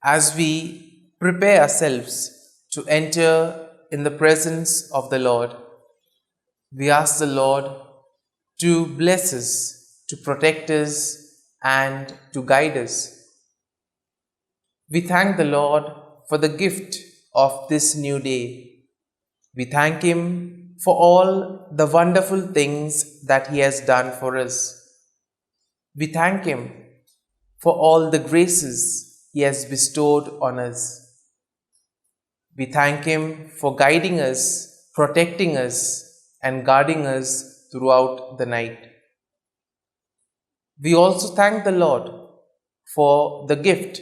As we prepare ourselves to enter in the presence of the Lord, we ask the Lord to bless us, to protect us, and to guide us. We thank the Lord for the gift of this new day. We thank Him for all the wonderful things that He has done for us. We thank Him for all the graces He has bestowed on us. We thank Him for guiding us, protecting us, and guarding us throughout the night. We also thank the Lord for the gift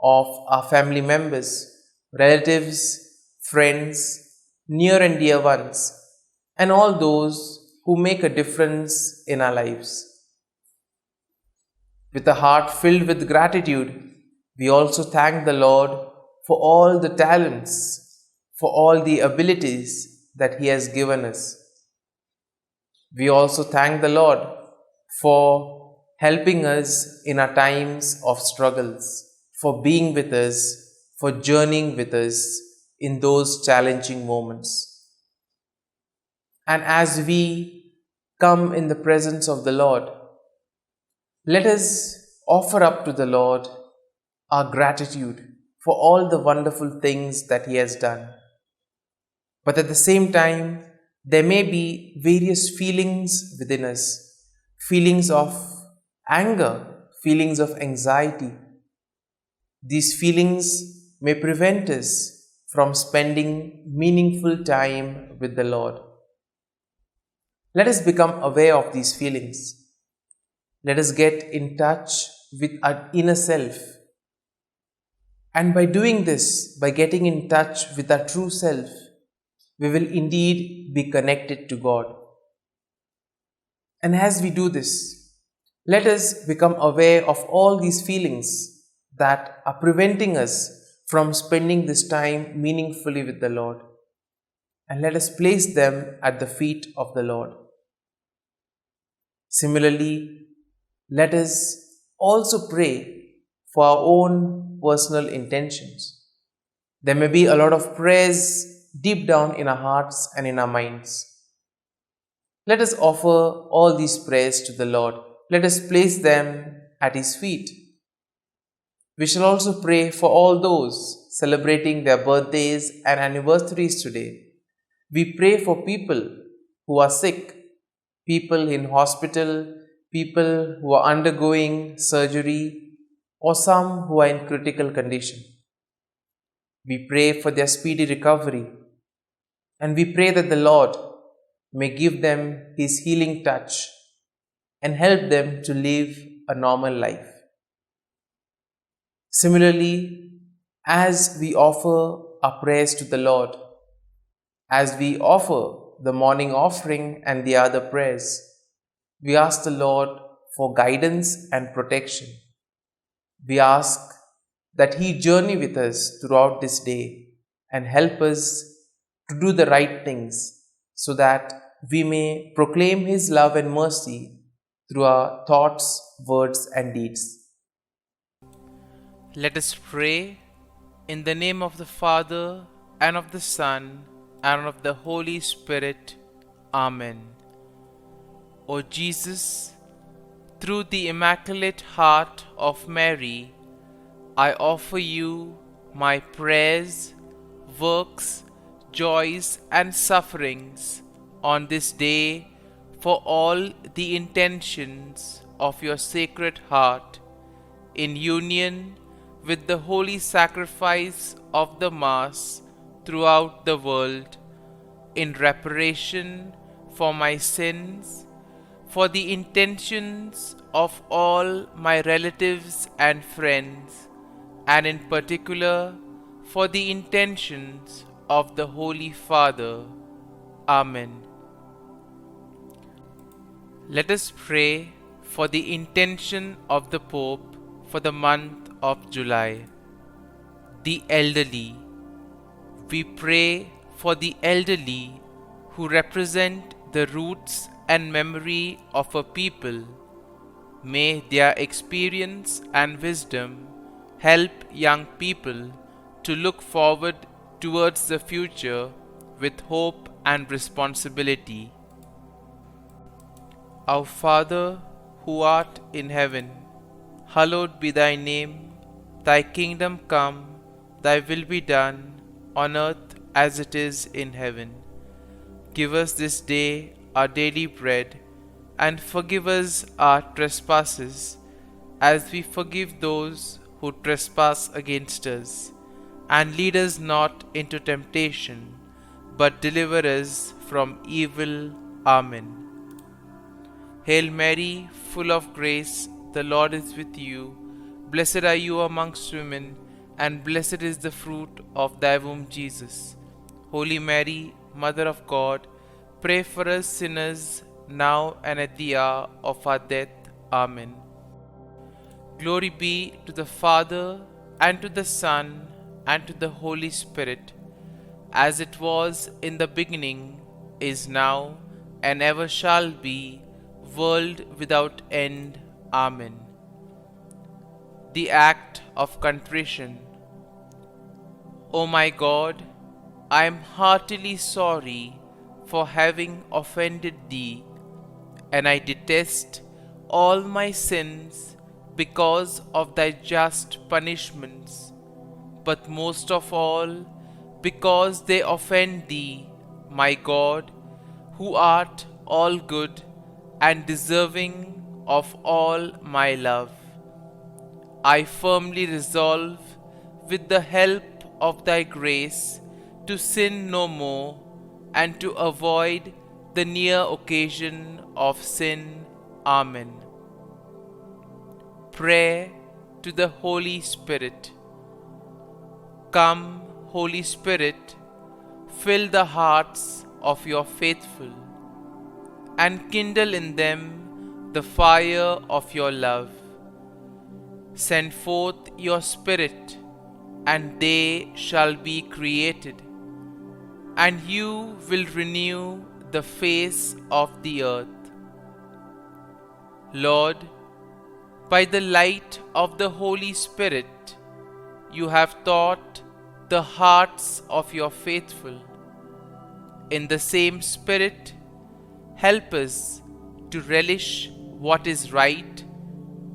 of our family members, relatives, friends, near and dear ones, and all those who make a difference in our lives. With a heart filled with gratitude, we also thank the Lord for all the talents, for all the abilities that He has given us. We also thank the Lord for helping us in our times of struggles, for being with us, for journeying with us in those challenging moments. And as we come in the presence of the Lord, let us offer up to the Lord our gratitude for all the wonderful things that He has done. But at the same time, there may be various feelings within us, feelings of anger, feelings of anxiety. These feelings may prevent us from spending meaningful time with the Lord. Let us become aware of these feelings. Let us get in touch with our inner self. And by doing this, by getting in touch with our true self, we will indeed be connected to God. And as we do this, let us become aware of all these feelings that are preventing us from spending this time meaningfully with the Lord. And let us place them at the feet of the Lord. Similarly, let us also pray for our own personal intentions. There may be a lot of prayers deep down in our hearts and in our minds. Let us offer all these prayers to the Lord. Let us place them at His feet. We shall also pray for all those celebrating their birthdays and anniversaries today. We pray for people who are sick, people in hospital, people who are undergoing surgery, or some who are in critical condition. We pray for their speedy recovery, and we pray that the Lord may give them His healing touch and help them to live a normal life. Similarly, as we offer our prayers to the Lord, as we offer the morning offering and the other prayers, we ask the Lord for guidance and protection. We ask that He journey with us throughout this day and help us to do the right things so that we may proclaim His love and mercy through our thoughts, words, and deeds. Let us pray in the name of the Father, and of the Son, and of the Holy Spirit. Amen. O Jesus, through the Immaculate Heart of Mary, I offer you my prayers, works, joys, and sufferings on this day for all the intentions of your Sacred Heart, in union with the holy sacrifice of the Mass throughout the world, in reparation for my sins, for the intentions of all my relatives and friends, and in particular for the intentions of the Holy Father. Amen. Let us pray for the intention of the Pope for the month of July. The elderly. We pray for the elderly who represent the roots and memory of a people. May their experience and wisdom Help young people to look forward towards the future with hope and responsibility. Our Father, who art in heaven, hallowed be thy name. Thy kingdom come, thy will be done, on earth as it is in heaven. Give us this day our daily bread, and forgive us our trespasses, as we forgive those who trespass against us. And lead us not into temptation, but deliver us from evil. Amen. Hail Mary, full of grace, the Lord is with you. Blessed are you amongst women, and blessed is the fruit of thy womb, Jesus. Holy Mary, Mother of God, pray for us sinners, now and at the hour of our death. Amen. Glory be to the Father, and to the Son, and to the Holy Spirit, as it was in the beginning, is now, and ever shall be, world without end. Amen. The act of contrition. O my God, I am heartily sorry for having offended thee, and I detest all my sins because of thy just punishments, but most of all because they offend thee, my God, who art all good and deserving of all my love. I firmly resolve, with the help of thy grace, to sin no more, and to avoid the near occasion of sin. Amen. Prayer to the Holy Spirit. Come, Holy Spirit, fill the hearts of your faithful, and kindle in them the fire of your love. Send forth your Spirit, and they shall be created, and you will renew the face of the earth. Lord, by the light of the Holy Spirit, you have taught the hearts of your faithful. In the same Spirit, help us to relish what is right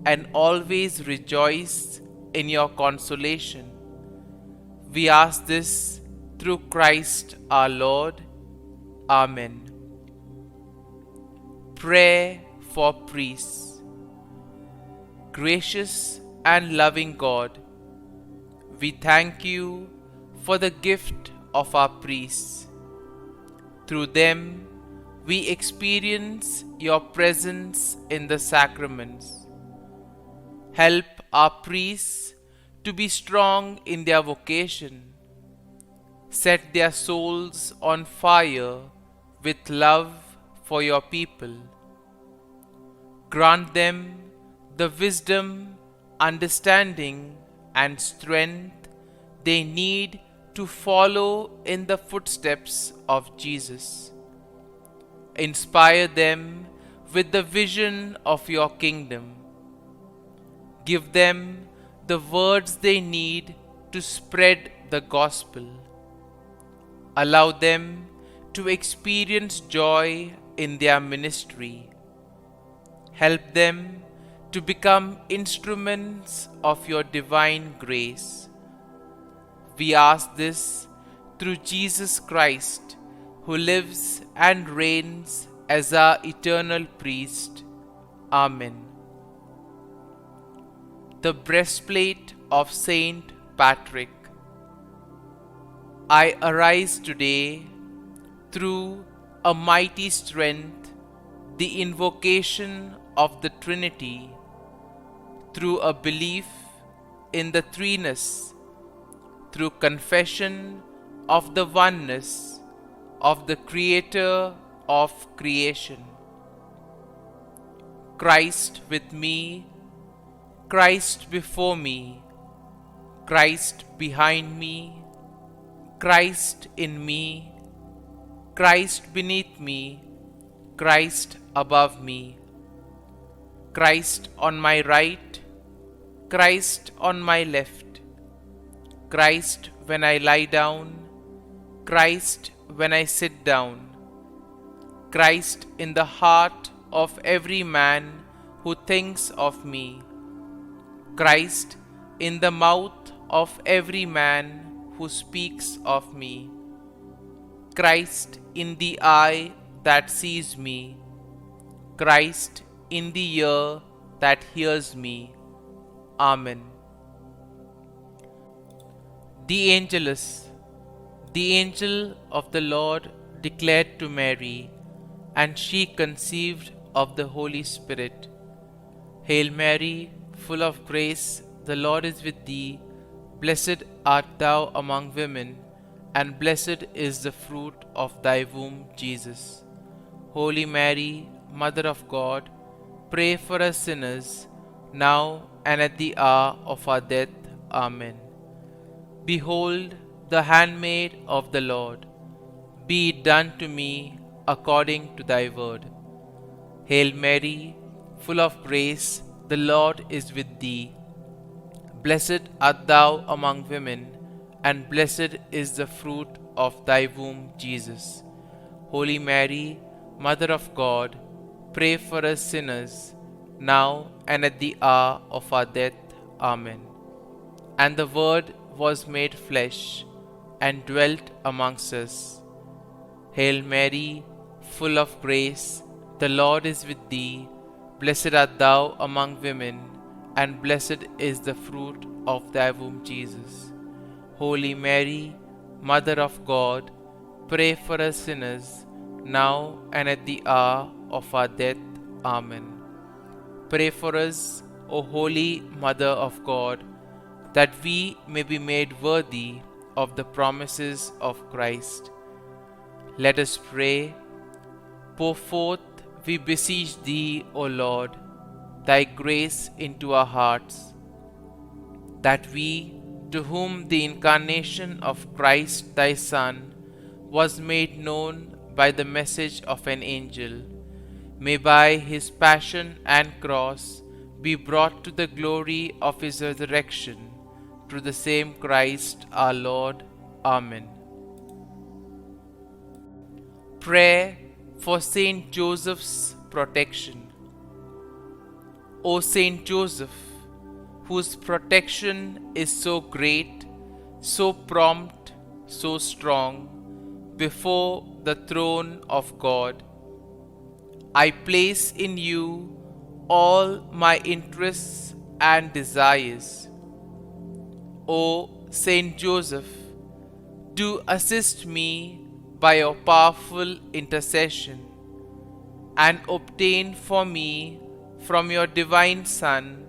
and always rejoice in your consolation. We ask this through Christ our Lord. Amen. Prayer for priests. Gracious and loving God, we thank you for the gift of our priests. Through them, we experience your presence in the sacraments. Help our priests to be strong in their vocation. Set their souls on fire with love for your people. Grant them the wisdom, understanding, and strength they need to follow in the footsteps of Jesus. Inspire them with the vision of your kingdom. Give them the words they need to spread the gospel. Allow them to experience joy in their ministry. Help them to become instruments of your divine grace. We ask this through Jesus Christ, who lives and reigns as our eternal priest. Amen. The breastplate of Saint Patrick. I arise today through a mighty strength, the invocation of the Trinity, through a belief in the threeness, through confession of the oneness of the Creator of creation. Christ with me, Christ before me, Christ behind me, Christ in me, Christ beneath me, Christ above me, Christ on my right, Christ on my left, Christ when I lie down, Christ when I sit down, Christ in the heart of every man who thinks of me, Christ in the mouth of every man who speaks of me, Christ in the eye that sees me, Christ in the ear that hears me. Amen. The Angelus. The angel of the Lord declared to Mary, and she conceived of the Holy Spirit. Hail Mary, full of grace, the Lord is with thee. Blessed art thou among women, and blessed is the fruit of thy womb, Jesus. Holy Mary, Mother of God, pray for us sinners, now and at the hour of our death. Amen. Behold, the handmaid of the Lord. Be it done to me according to thy word. Hail Mary, full of grace, the Lord is with thee. Blessed art thou among women, and blessed is the fruit of thy womb, Jesus. Holy Mary, Mother of God, pray for us sinners, now and at the hour of our death. Amen. And the Word was made flesh, and dwelt amongst us. Hail Mary, full of grace, the Lord is with thee. Blessed art thou among women, and blessed is the fruit of thy womb, Jesus. Holy Mary, Mother of God, pray for us sinners, now and at the hour of our death. Amen. Pray for us, O Holy Mother of God, that we may be made worthy of the promises of Christ. Let us pray. Pour forth, we beseech thee, O Lord, thy grace into our hearts, that we, to whom the incarnation of Christ thy Son was made known by the message of an angel, may by his passion and cross be brought to the glory of his resurrection, through the same Christ our Lord. Amen. Prayer for Saint Joseph's protection. O Saint Joseph, whose protection is so great, so prompt, so strong, before the throne of God, I place in you all my interests and desires. O Saint Joseph, do assist me by your powerful intercession, and obtain for me from your divine Son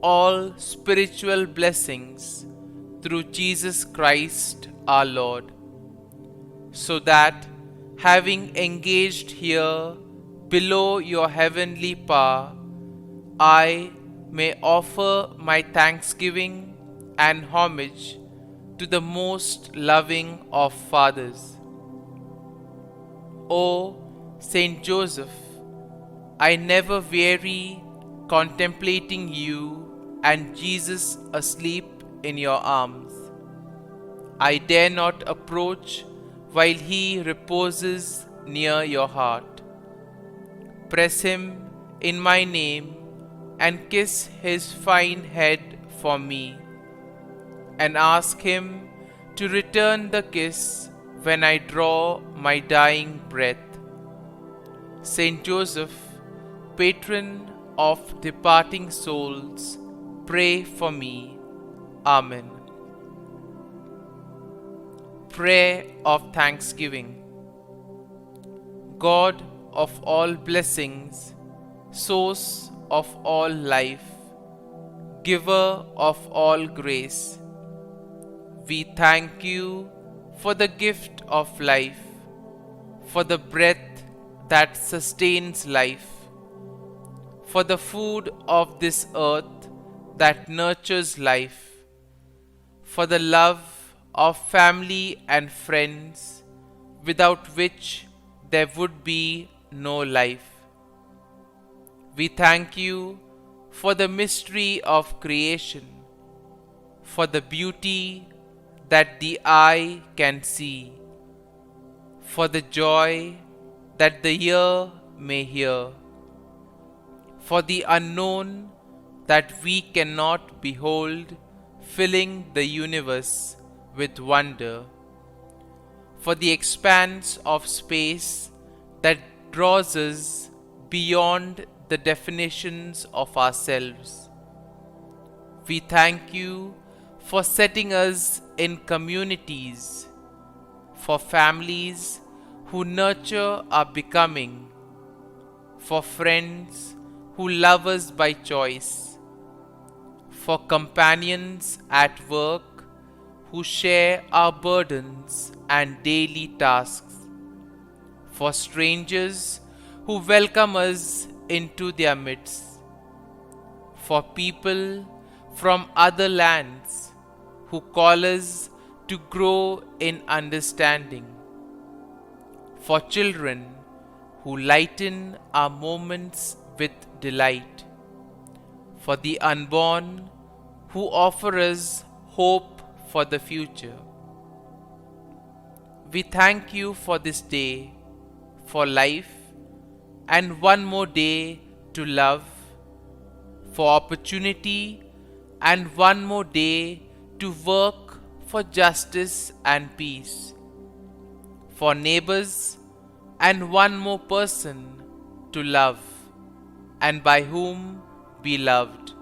all spiritual blessings through Jesus Christ our Lord, so that, having engaged here below your heavenly power, I may offer my thanksgiving and homage to the most loving of fathers. O Saint Joseph, I never weary contemplating you and Jesus asleep in your arms. I dare not approach while he reposes near your heart. Press him in my name and kiss his fine head for me, and ask him to return the kiss when I draw my dying breath. Saint Joseph, patron of departing souls, pray for me. Amen. Prayer of Thanksgiving. God of all blessings, source of all life, giver of all grace, we thank you for the gift of life, for the breath that sustains life, for the food of this earth that nurtures life, for the love of family and friends, without which there would be no life. We thank you for the mystery of creation, for the beauty that the eye can see, for the joy that the ear may hear, for the unknown that we cannot behold, filling the universe with wonder, for the expanse of space that draws us beyond the definitions of ourselves. We thank you for setting us in communities, for families who nurture our becoming, for friends who love us by choice, for companions at work who share our burdens and daily tasks, for strangers who welcome us into their midst, for people from other lands who call us to grow in understanding, for children who lighten our moments with delight, for the unborn who offer us hope for the future. We thank you for this day, for life, and one more day to love, for opportunity, and one more day to work for justice and peace, for neighbors, and one more person to love, and by whom be loved,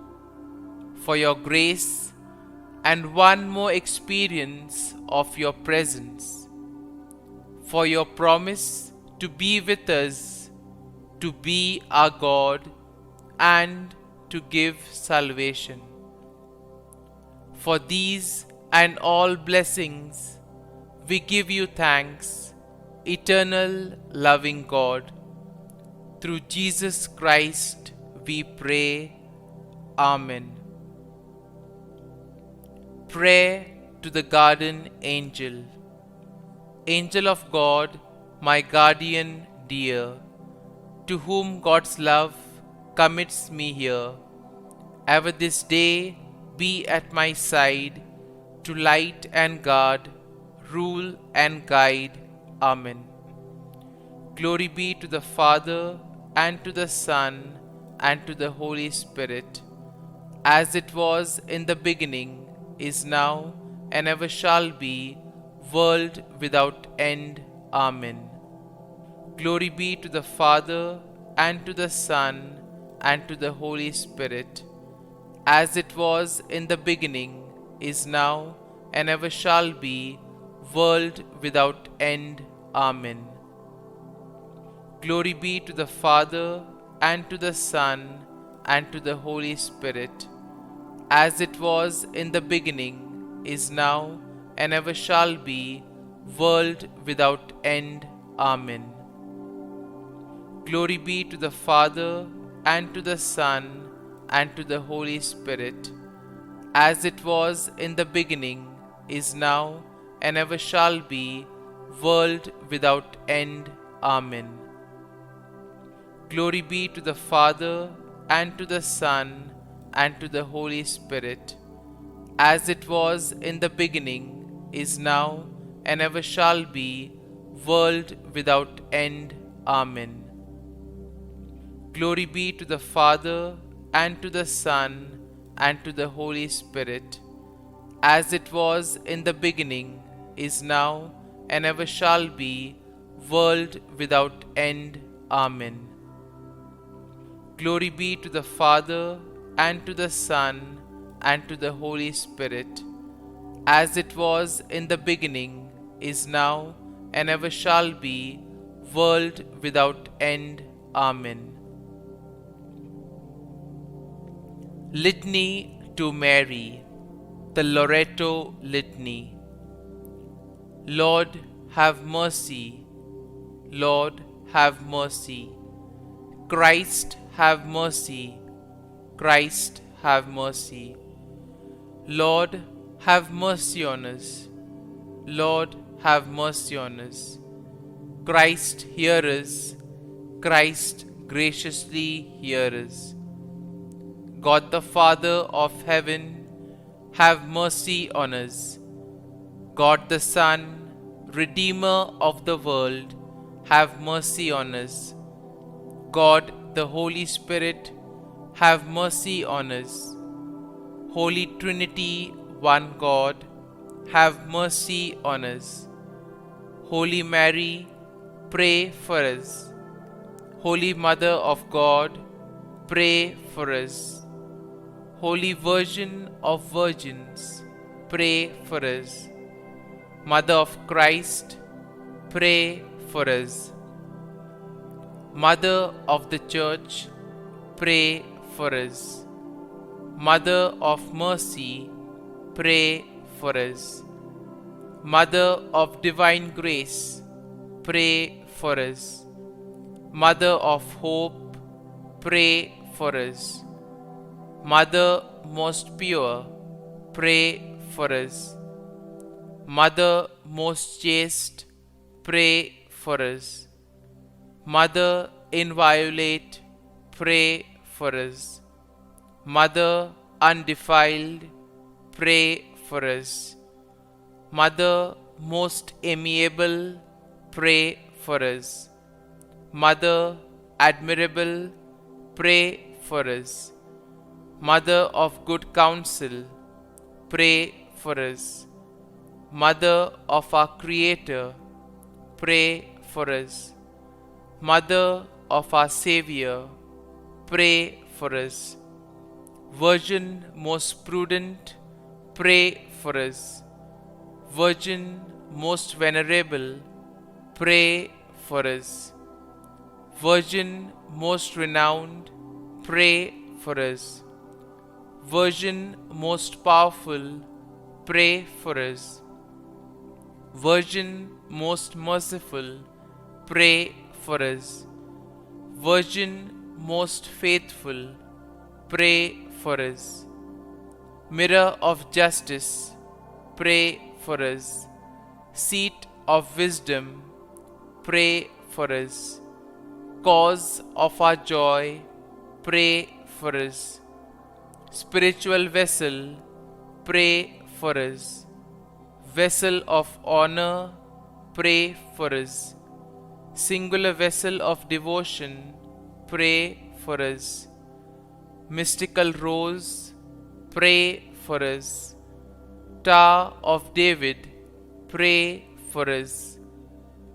for your grace, and one more experience of your presence, for your promise to be with us, to be our God, and to give salvation. For these and all blessings, we give you thanks, eternal loving God. Through Jesus Christ we pray. Amen. Prayer to the Guardian Angel. Angel of God, my guardian dear, to whom God's love commits me here, ever this day be at my side, to light and guard, rule and guide. Amen. Glory be to the Father, and to the Son, and to the Holy Spirit, as it was in the beginning, is now, and ever shall be, world without end. Amen. Glory be to the Father, and to the Son, and to the Holy Spirit, as it was in the beginning, is now, and ever shall be, world without end. Amen. Glory be to the Father, and to the Son, and to the Holy Spirit, as it was in the beginning, is now, and ever shall be, world without end. Amen. Glory be to the Father, and to the Son, and to the Holy Spirit, as it was in the beginning, is now, and ever shall be, world without end. Amen. Glory be to the Father, and to the Son, and to the Holy Spirit, as it was in the beginning, is now, and ever shall be, world without end. Amen. Glory be to the Father, and to the Son, and to the Holy Spirit, as it was in the beginning, is now, and ever shall be, world without end. Amen. Glory be to the Father, and to the Son, and to the Holy Spirit, as it was in the beginning, is now, and ever shall be, world without end. Amen. Litany to Mary, the Loreto Litany. Lord, have mercy. Lord, have mercy. Christ, have mercy. Christ, have mercy. Lord, have mercy on us. Lord, have mercy on us. Christ, hear us. Christ, graciously hear us. God the Father of heaven, have mercy on us. God the Son, Redeemer of the world, have mercy on us. God the Holy Spirit, have mercy on us. Holy Trinity, one God, have mercy on us. Holy Mary, pray for us. Holy Mother of God, pray for us. Holy Virgin of Virgins, pray for us. Mother of Christ, pray for us. Mother of the Church, pray for us. Mother of Mercy, pray for us. Mother of Divine Grace, pray for us. Mother of Hope, pray for us. Mother most pure, pray for us. Mother most chaste, pray for us. Mother inviolate, pray for us. Mother undefiled, pray for us. Mother most amiable, pray for us. Mother admirable, pray for us. Mother of good counsel, pray for us. Mother of our Creator, pray for us. Mother of our Savior, pray for us. Virgin most prudent, pray for us. Virgin most venerable, pray for us. Virgin most renowned, pray for us. Virgin most powerful, pray for us. Virgin most merciful, pray for us. Virgin most faithful, pray for us. Mirror of justice, pray for us. Seat of wisdom, pray for us. Cause of our joy, pray for us. Spiritual vessel, pray for us. Vessel of honor, pray for us. Singular vessel of devotion, pray for us. Mystical rose, pray for us. Tower of David, pray for us.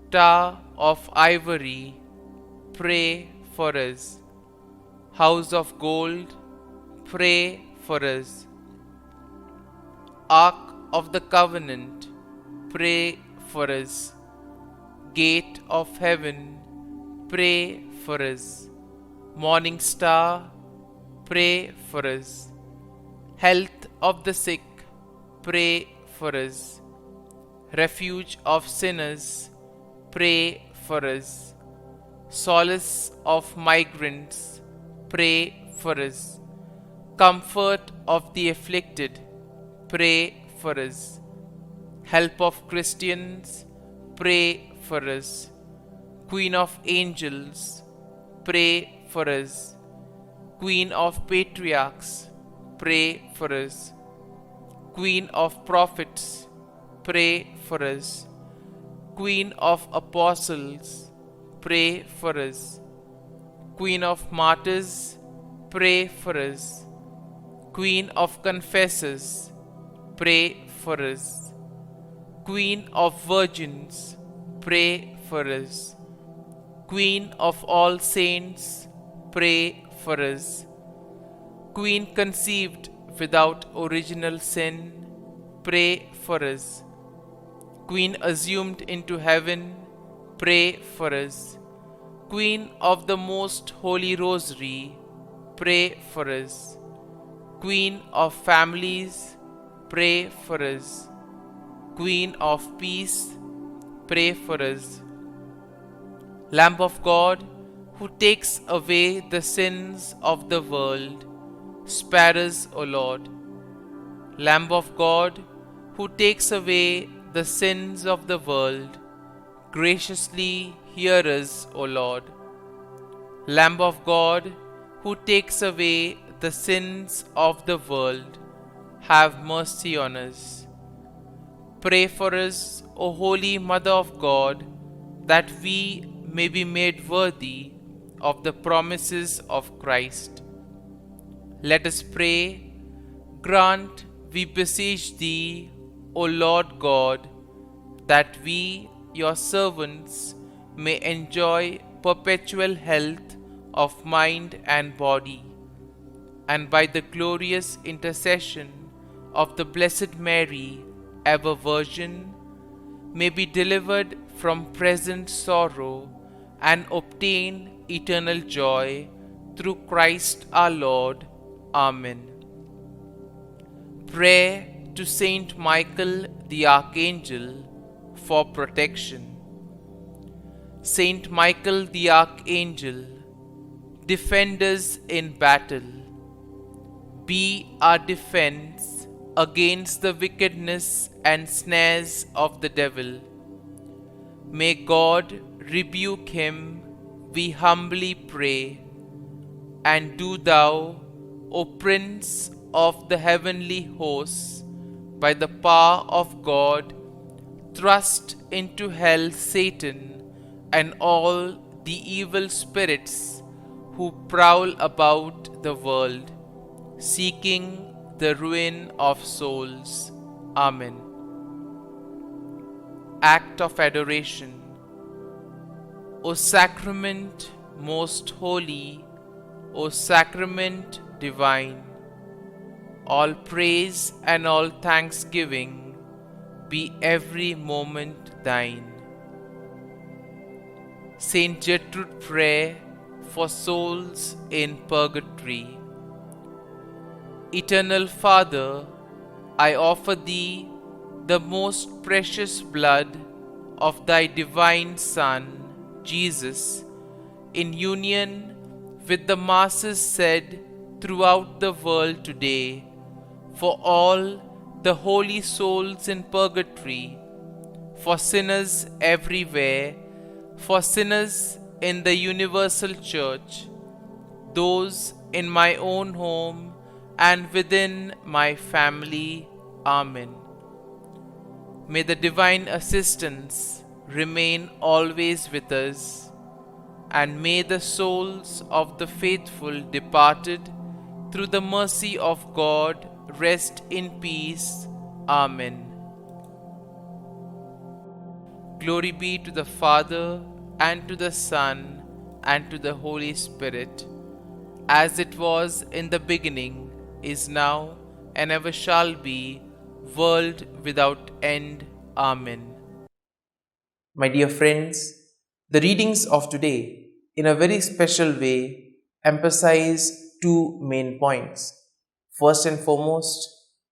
Tower of ivory, pray for us. House of gold, pray for us. Ark of the covenant, pray for us. Gate of heaven, pray for us. Morning star, pray for us. Health of the sick, pray for us. Refuge of sinners, pray for us. Solace of migrants, pray for us. Comfort of the afflicted, pray for us. Help of Christians, pray for us. Queen of angels, pray for us. Queen of patriarchs, pray for us. Queen of prophets, pray for us. Queen of apostles, pray for us. Queen of martyrs, pray for us. Queen of confessors, pray for us. Queen of virgins, pray for us. Queen of all saints, pray for us. Queen conceived without original sin, pray for us. Queen assumed into heaven, pray for us. Queen of the Most Holy Rosary, pray for us. Queen of families, pray for us. Queen of peace, pray for us. Lamb of God, who takes away the sins of the world, spare us, O Lord. Lamb of God, who takes away the sins of the world, graciously hear us, O Lord. Lamb of God, who takes away the sins of the world, have mercy on us. Pray for us, O Holy Mother of God, that we may be made worthy of the promises of Christ. Let us pray. Grant, we beseech Thee, O Lord God, that we, Your servants, may enjoy perpetual health of mind and body, and by the glorious intercession of the Blessed Mary, ever Virgin, may be delivered from present sorrow and obtain eternal joy through Christ our Lord. Amen. Prayer to Saint Michael the Archangel for protection. Saint Michael the Archangel, defend us in battle. Be our defense against the wickedness and snares of the devil. May God rebuke him, we humbly pray. And do thou, O Prince of the heavenly hosts, by the power of God, thrust into hell Satan and all the evil spirits who prowl about the world, seeking the ruin of souls. Amen. Act of Adoration. O Sacrament most holy, O Sacrament divine, all praise and all thanksgiving be every moment thine. Saint Gertrude Prayer for souls in purgatory. Eternal Father, I offer Thee the most precious blood of Thy divine Son, Jesus, in union with the masses said throughout the world today, for all the holy souls in purgatory, for sinners everywhere, for sinners in the universal church, those in my own home and within my family. Amen. May the divine assistance remain always with us, and may the souls of the faithful departed through the mercy of God rest in peace. Amen. Glory be to the Father, and to the Son, and to the Holy Spirit, as it was in the beginning, is now, and ever shall be, world without end. Amen. My dear friends, the readings of today, in a very special way, emphasize two main points. First and foremost,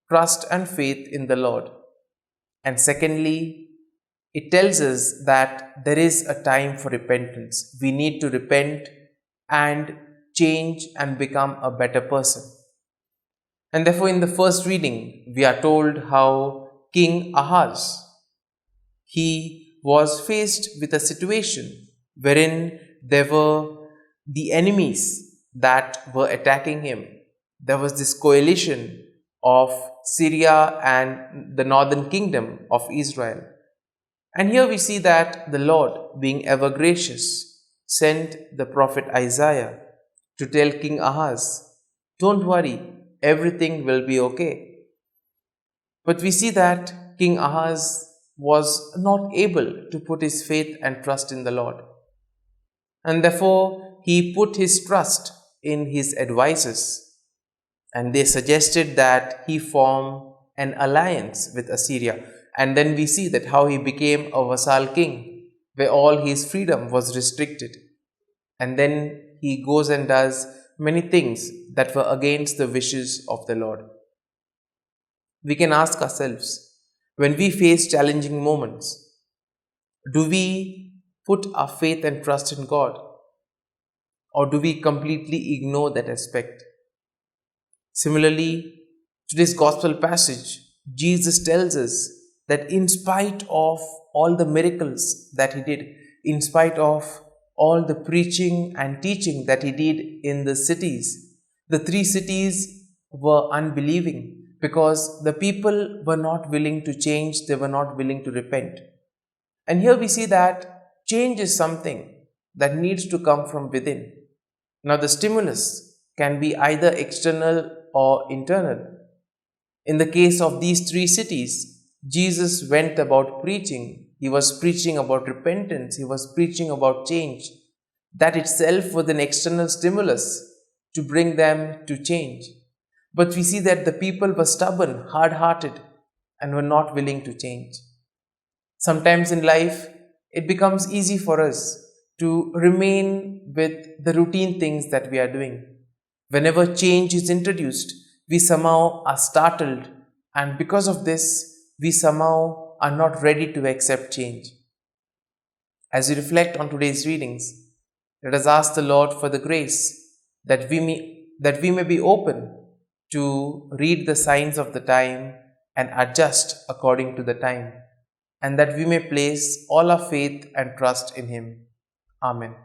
trust and faith in the Lord. And secondly, it tells us that there is a time for repentance. We need to repent and change and become a better person. And therefore, in the first reading, we are told how King Ahaz, he was faced with a situation wherein there were the enemies that were attacking him. There was this coalition of Syria and the northern kingdom of Israel. And here we see that the Lord, being ever gracious, sent the prophet Isaiah to tell King Ahaz, don't worry, everything will be okay. But we see that King Ahaz was not able to put his faith and trust in the Lord. And therefore, he put his trust in his advisors. And they suggested that he form an alliance with Assyria. And then we see that how he became a vassal king, where all his freedom was restricted. And then he goes and does many things that were against the wishes of the Lord. We can ask ourselves, when we face challenging moments, do we put our faith and trust in God? Or do we completely ignore that aspect? Similarly, today's gospel passage, Jesus tells us that in spite of all the miracles that he did, in spite of all the preaching and teaching that he did in the cities, The three cities were unbelieving because the people were not willing to change, they were not willing to repent. And here we see that change is something that needs to come from within. Now, the stimulus can be either external or internal. In the case of these three cities, Jesus went about preaching. He was preaching about repentance, he was preaching about change. That itself was an external stimulus to bring them to change. But we see that the people were stubborn, hard hearted, and were not willing to change. Sometimes in life, it becomes easy for us to remain with the routine things that we are doing. Whenever change is introduced, we somehow are startled, and because of this, we somehow are not ready to accept change. As we reflect on today's readings, let us ask the Lord for the grace that we may be open to read the signs of the time and adjust according to the time, and that we may place all our faith and trust in Him. Amen.